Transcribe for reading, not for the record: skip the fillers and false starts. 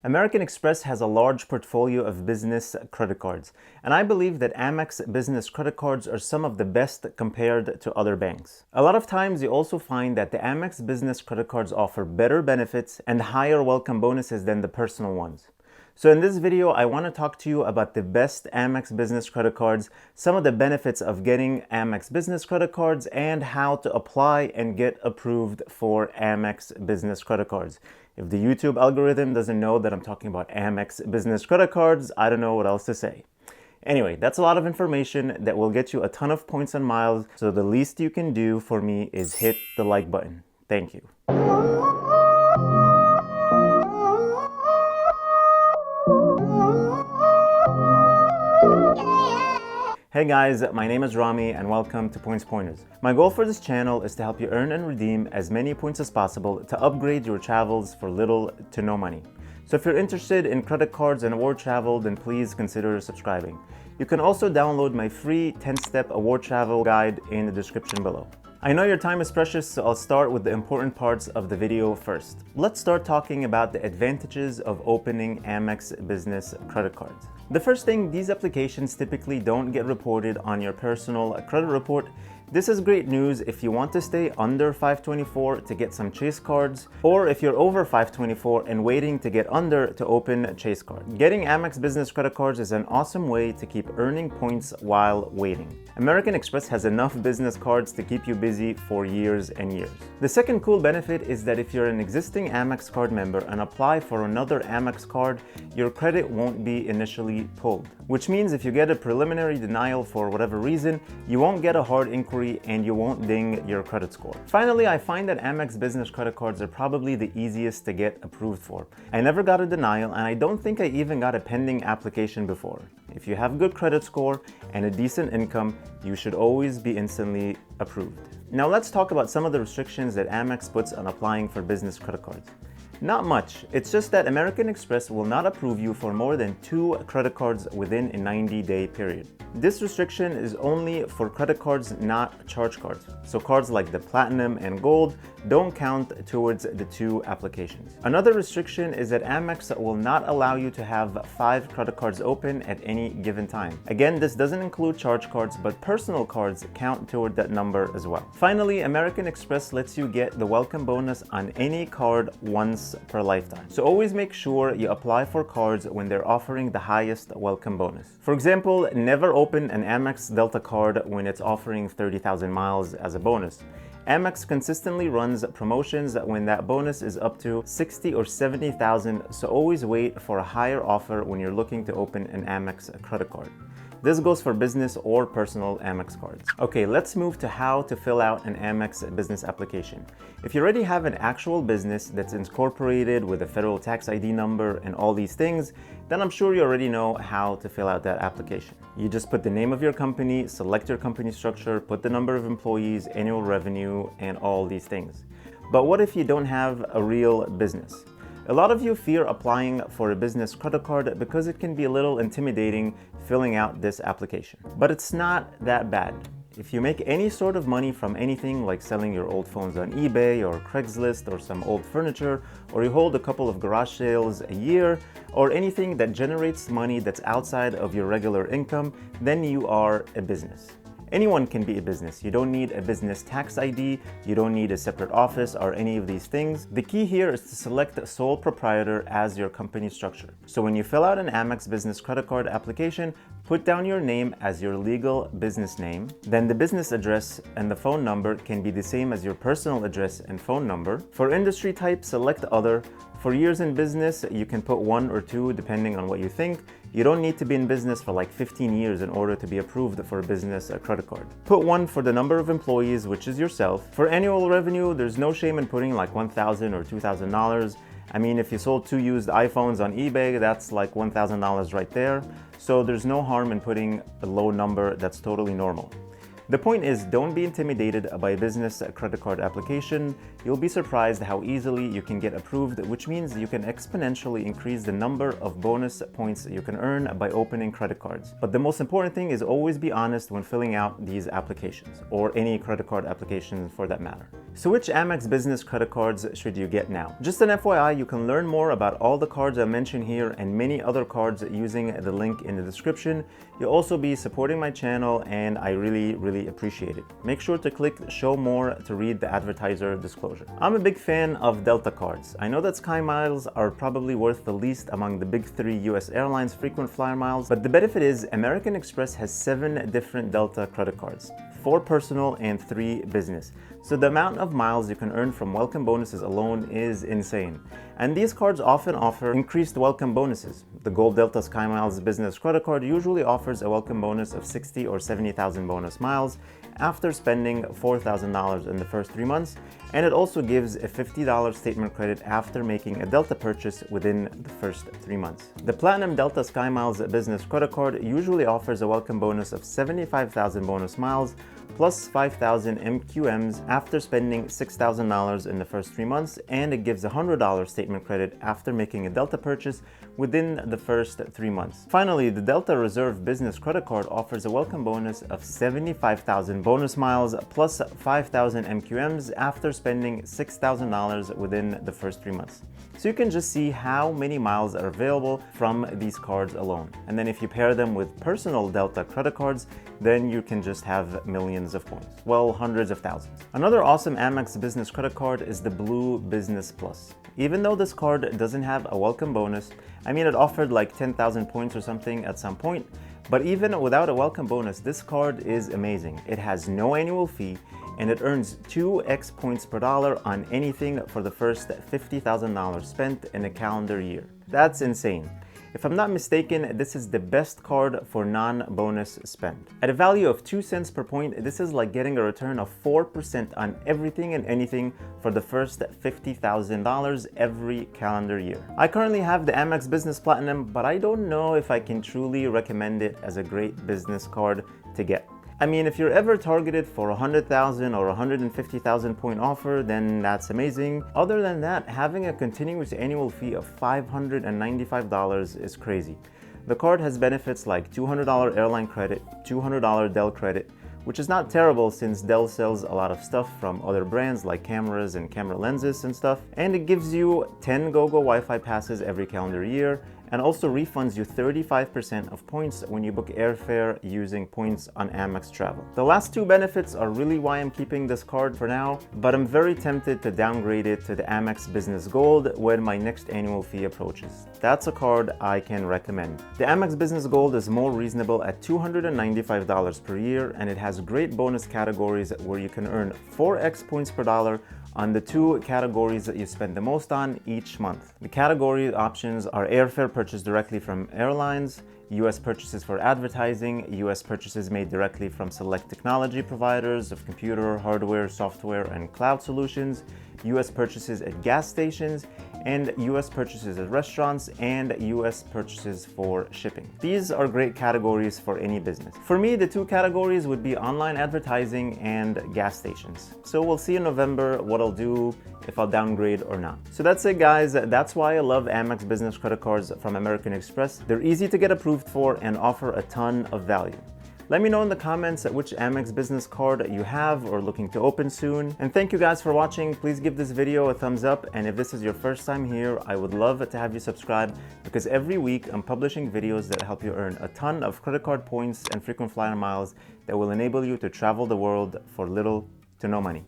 American Express has a large portfolio of business credit cards, and I believe that Amex business credit cards are some of the best compared to other banks. A lot of times you also find that the Amex business credit cards offer better benefits and higher welcome bonuses than the personal ones. So in this video, I want to talk to you about the best Amex business credit cards, some of the benefits of getting Amex business credit cards, and how to apply and get approved for Amex business credit cards. If the YouTube algorithm doesn't know that I'm talking about Amex business credit cards, I don't know what else to say. Anyway, that's a lot of information that will get you a ton of points and miles, so the least you can do for me is hit the like button. Thank you. Hey guys, my name is Rami and welcome to Points Pointers. My goal for this channel is to help you earn and redeem as many points as possible to upgrade your travels for little to no money. So if you're interested in credit cards and award travel, then please consider subscribing. You can also download my free 10-step award travel guide in the description below. I know your time is precious, so I'll start with the important parts of the video first. Let's start talking about the advantages of opening Amex business credit cards. The first thing, these applications typically don't get reported on your personal credit report. This is great news if you want to stay under 524 to get some Chase cards, or if you're over 524 and waiting to get under to open Chase card. Getting Amex business credit cards is an awesome way to keep earning points while waiting. American Express has enough business cards to keep you busy for years and years. The second cool benefit is that if you're an existing Amex card member and apply for another Amex card, your credit won't be initially pulled. Which means if you get a preliminary denial for whatever reason, you won't get a hard inquiry and you won't ding your credit score. Finally, I find that Amex business credit cards are probably the easiest to get approved for. I never got a denial, and I don't think I even got a pending application before. If you have good credit score and a decent income, you should always be instantly approved. Now let's talk about some of the restrictions that Amex puts on applying for business credit cards. Not much. It's just that American Express will not approve you for more than 2 credit cards within a 90-day period. This restriction is only for credit cards, not charge cards. So cards like the Platinum and Gold don't count towards the 2 applications. Another restriction is that Amex will not allow you to have 5 credit cards open at any given time. Again, this doesn't include charge cards, but personal cards count toward that number as well. Finally, American Express lets you get the welcome bonus on any card once per lifetime. So always make sure you apply for cards when they're offering the highest welcome bonus. For example, never open an Amex Delta card when it's offering 30,000 miles as a bonus. Amex consistently runs promotions when that bonus is up to 60 or 70,000, so always wait for a higher offer when you're looking to open an Amex credit card. This goes for business or personal Amex cards. Okay, let's move to how to fill out an Amex business application. If you already have an actual business that's incorporated with a federal tax ID number and all these things, then I'm sure you already know how to fill out that application. You just put the name of your company, select your company structure, put the number of employees, annual revenue, and all these things. But what if you don't have a real business? A lot of you fear applying for a business credit card because it can be a little intimidating filling out this application. But it's not that bad. If you make any sort of money from anything like selling your old phones on eBay or Craigslist or some old furniture, or you hold a couple of garage sales a year, or anything that generates money that's outside of your regular income, then you are a business. Anyone can be a business. You don't need a business tax ID, you don't need a separate office or any of these things. The key here is to select sole proprietor as your company structure. So when you fill out an Amex business credit card application, put down your name as your legal business name. Then the business address and the phone number can be the same as your personal address and phone number. For industry type, select other. For years in business, you can put 1 or 2 depending on what you think. You don't need to be in business for like 15 years in order to be approved for a business credit card. Put 1 for the number of employees, which is yourself. For annual revenue, there's no shame in putting like $1,000 or $2,000. I mean, if you sold 2 used iPhones on eBay, that's like $1,000 right there. So there's no harm in putting a low number. That's totally normal. The point is, don't be intimidated by a business credit card application. You'll be surprised how easily you can get approved, which means you can exponentially increase the number of bonus points you can earn by opening credit cards. But the most important thing is always be honest when filling out these applications, or any credit card application for that matter. So which Amex business credit cards should you get now? Just an FYI, you can learn more about all the cards I mentioned here and many other cards using the link in the description. You'll also be supporting my channel and I really appreciate it. Make sure to click show more to read the advertiser disclosure. I'm a big fan of Delta cards. I know that Sky Miles are probably worth the least among the big 3 US airlines frequent flyer miles, but the benefit is American Express has 7 different Delta credit cards, 4 personal and 3 business. So the amount of miles you can earn from welcome bonuses alone is insane. And these cards often offer increased welcome bonuses. The Gold Delta Sky Miles business credit card usually offers a welcome bonus of 60 or 70,000 bonus miles after spending $4,000 in the first 3 months, and it also gives a $50 statement credit after making a Delta purchase within the first 3 months. The Platinum Delta Sky Miles business credit card usually offers a welcome bonus of 75,000 bonus miles plus 5,000 MQMs after spending $6,000 in the first 3 months, and it gives a $100 statement credit after making a Delta purchase within the first 3 months. Finally, the Delta Reserve Business Credit Card offers a welcome bonus of 75,000 bonus miles plus 5,000 MQMs after spending $6,000 within the first 3 months. So you can just see how many miles are available from these cards alone. And then if you pair them with personal Delta credit cards, then you can just have millions of points. Well, hundreds of thousands. Another awesome Amex business credit card is the Blue Business Plus. Even though this card doesn't have a welcome bonus, I mean, it offered like 10,000 points or something at some point, but even without a welcome bonus, this card is amazing. It has no annual fee, and it earns 2x points per dollar on anything for the first $50,000 spent in a calendar year. That's insane. If I'm not mistaken, this is the best card for non-bonus spend. At a value of 2 cents per point, this is like getting a return of 4% on everything and anything for the first $50,000 every calendar year. I currently have the Amex Business Platinum, but I don't know if I can truly recommend it as a great business card to get. I mean, if you're ever targeted for a 100,000 or 150,000 point offer, then that's amazing. Other than that, having a continuous annual fee of $595 is crazy. The card has benefits like $200 airline credit, $200 Dell credit, which is not terrible since Dell sells a lot of stuff from other brands like cameras and camera lenses and stuff. And it gives you 10 GoGo Wi-Fi passes every calendar year, and also refunds you 35% of points when you book airfare using points on Amex Travel. The last 2 benefits are really why I'm keeping this card for now, but I'm very tempted to downgrade it to the Amex Business Gold when my next annual fee approaches. That's a card I can recommend. The Amex Business Gold is more reasonable at $295 per year, and it has great bonus categories where you can earn 4x points per dollar on the 2 categories that you spend the most on each month. The category options are airfare purchased directly from airlines, US purchases for advertising, US purchases made directly from select technology providers of computer, hardware, software, and cloud solutions, US purchases at gas stations, and US purchases at restaurants, and US purchases for shipping. These are great categories for any business. For me, the 2 categories would be online advertising and gas stations. So we'll see in November what I'll do, if I'll downgrade or not. So that's it, guys. That's why I love Amex business credit cards from American Express. They're easy to get approved for and offer a ton of value. Let me know in the comments which Amex business card you have or looking to open soon. And thank you guys for watching. Please give this video a thumbs up. And if this is your first time here, I would love to have you subscribe, because every week I'm publishing videos that help you earn a ton of credit card points and frequent flyer miles that will enable you to travel the world for little to no money.